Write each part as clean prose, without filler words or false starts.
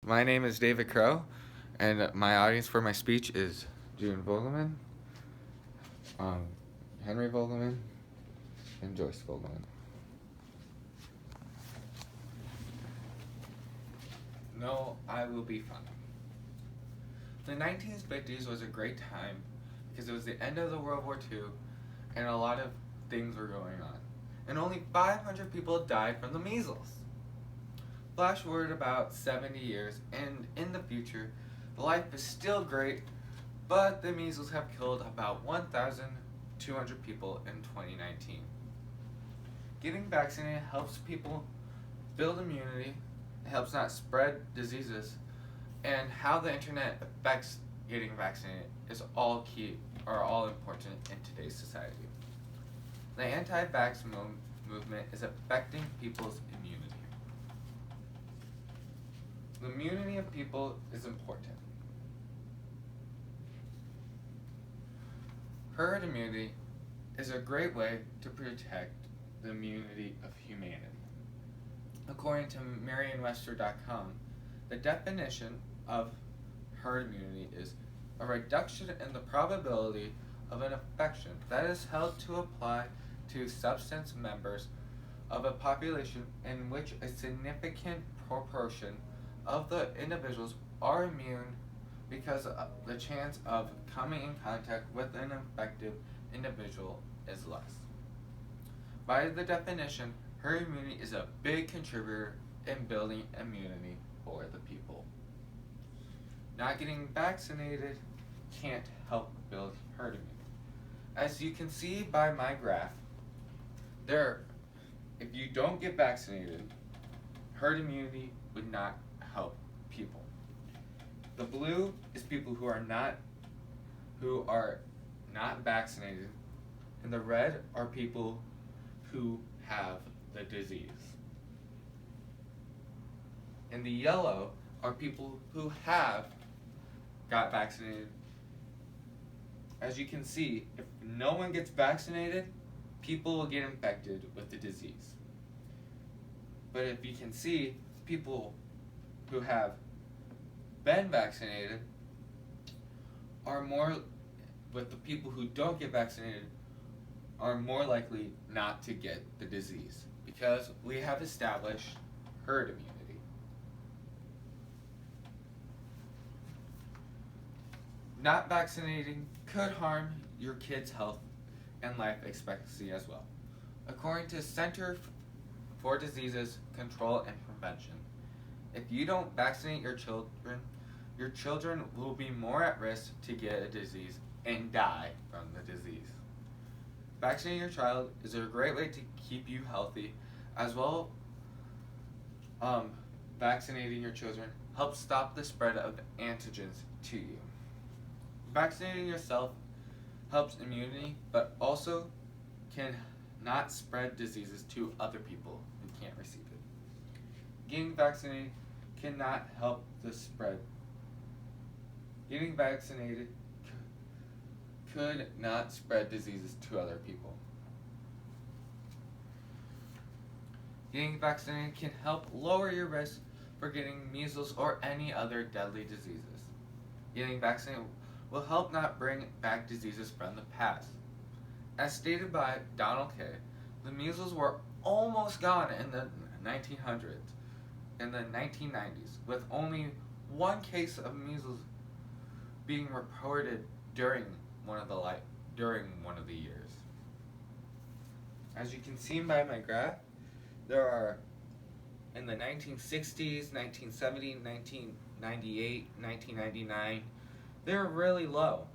My name is David Crow, and my audience for my speech is June Vogelman, um, Henry Vogelman, and Joyce Vogelman. No, I will be fun. The 1950s was a great time because it was the end of the World War II and a lot of things were going on. And only 500 people died from the measles. Flash forward about 70 years, and in the future, life is still great, but the measles have killed about 1,200 people in 2019. Getting vaccinated helps people build immunity, it helps not spread diseases, and how the internet affects getting vaccinated is all key or all important in today's society. The anti-vax movement is affecting people's immunity. The immunity of people is important. Herd immunity is a great way to protect the immunity of humanity. According to Merriam-Webster.com, the definition of herd immunity is a reduction in the probability of an infection that is held to apply to substance members of a population in which a significant proportion of the individuals are immune because the chance of coming in contact with an infected individual is less. By the definition, herd immunity is a big contributor in building immunity for the people. Not getting vaccinated can't help build herd immunity. As you can see by my graph, if you don't get vaccinated, herd immunity would not help people. The blue is people who are not vaccinated, and the red are people who have the disease. And the yellow are people who have got vaccinated. As you can see, if no one gets vaccinated, people will get infected with the disease. But if you can see, people who have been vaccinated are more, with the people who don't get vaccinated, are more likely not to get the disease because we have established herd immunity. Not vaccinating could harm your kid's health and life expectancy as well. According to Center for Diseases Control and Prevention, if you don't vaccinate your children will be more at risk to get a disease and die from the disease. Vaccinating your child is a great way to keep you healthy, as well. Vaccinating your children helps stop the spread of antigens to you. Vaccinating yourself helps immunity, but also can not spread diseases to other people who can't receive it. Getting vaccinated cannot help the spread. Getting vaccinated could not spread diseases to other people. Getting vaccinated can help lower your risk for getting measles or any other deadly diseases. Getting vaccinated will help not bring back diseases from the past. As stated by Donald Kay, the measles were almost gone in the 1900s, in the 1990s, with only one case of measles being reported during one of the years. As you can see by my graph, there are in the 1960s, 1970, 1998, 1999, they were really low.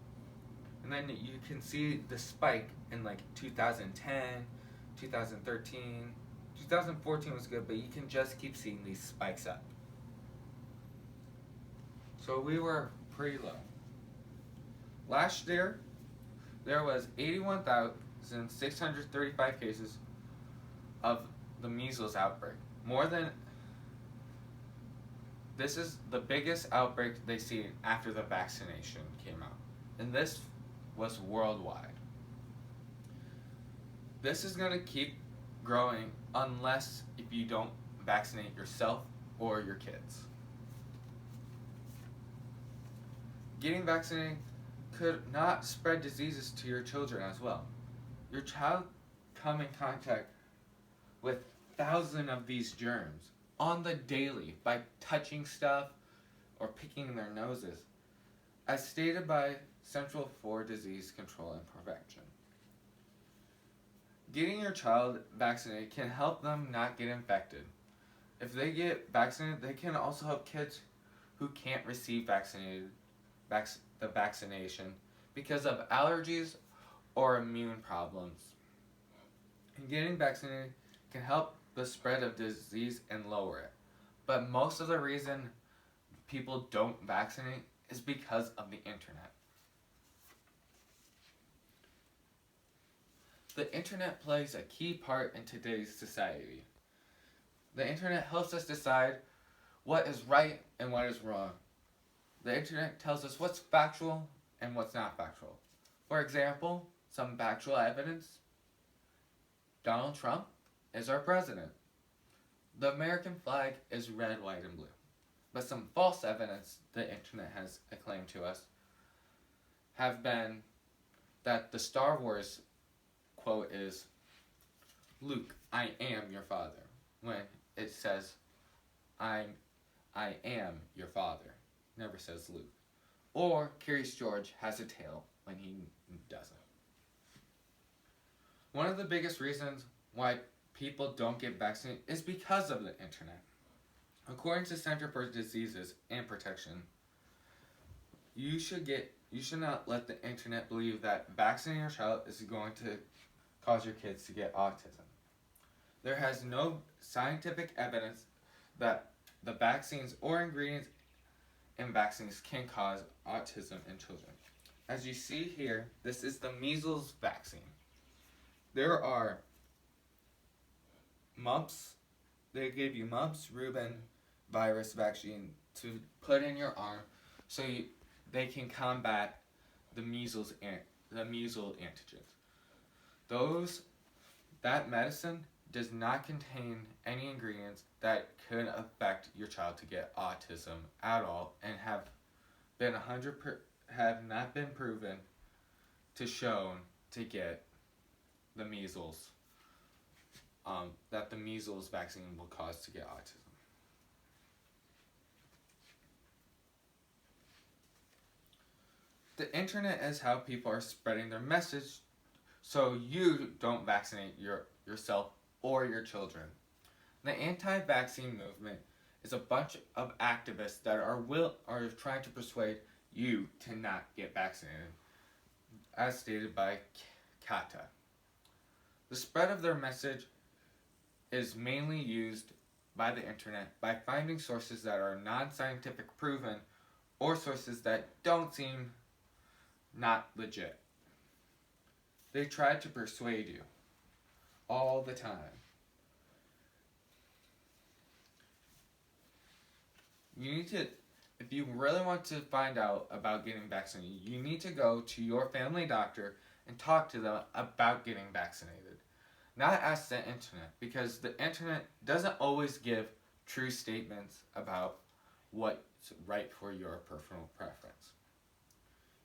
And then you can see the spike in like 2010, 2013, 2014 was good, but you can just keep seeing these spikes up. So we were pretty low. Last year, there was 81,635 cases of the measles outbreak. This is the biggest outbreak they see after the vaccination came out. And this was worldwide. This is going to keep growing unless if you don't vaccinate yourself or your kids. Getting vaccinated could not spread diseases to your children as well. Your child come in contact with thousands of these germs on the daily by touching stuff or picking their noses, as stated by Central for Disease Control and Prevention. Getting your child vaccinated can help them not get infected. If they get vaccinated, they can also help kids who can't receive the vaccination because of allergies or immune problems. And getting vaccinated can help the spread of disease and lower it. But most of the reason people don't vaccinate is because of the internet. The internet plays a key part in today's society. The internet helps us decide what is right and what is wrong. The internet tells us what's factual and what's not factual. For example, some factual evidence: Donald Trump is our president. The American flag is red, white, and blue. But some false evidence the internet has acclaimed to us have been that the Star Wars quote is, "Luke, I am your father," when it says, I am your father. Never says Luke. Or Curious George has a tail when he doesn't. One of the biggest reasons why people don't get vaccinated is because of the internet. According to Center for Diseases and Protection, you should not let the internet believe that vaccinating your child is going to cause your kids to get autism. There has no scientific evidence that the vaccines or ingredients in vaccines can cause autism in children. As you see here, this is the measles vaccine. There are mumps. They give you mumps, Rubin virus vaccine to put in your arm so they can combat the measles antigens. That medicine does not contain any ingredients that could affect your child to get autism at all, and have not been proven to shown to get the measles. That the measles vaccine will cause to get autism. The internet is how people are spreading their message, so you don't vaccinate yourself or your children. The anti-vaccine movement is a bunch of activists that are trying to persuade you to not get vaccinated, as stated by Kata. The spread of their message is mainly used by the internet by finding sources that are non-scientific proven or sources that don't seem not legit. They try to persuade you all the time. If you really want to find out about getting vaccinated, you need to go to your family doctor and talk to them about getting vaccinated. Not ask the internet, because the internet doesn't always give true statements about what's right for your personal preference.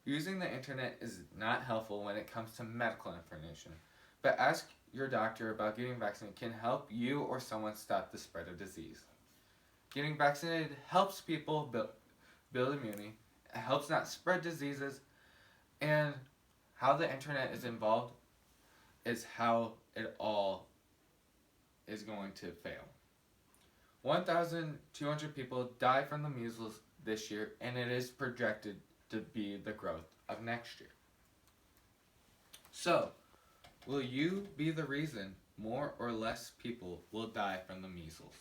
Using the internet is not helpful when it comes to medical information, but ask your doctor about getting vaccinated can help you or someone stop the spread of disease. Getting vaccinated helps people build immunity, it helps not spread diseases, and how the internet is involved is how it all is going to fail. 1,200 people died from the measles this year, and it is projected to be the growth of next year. So, will you be the reason more or less people will die from the measles?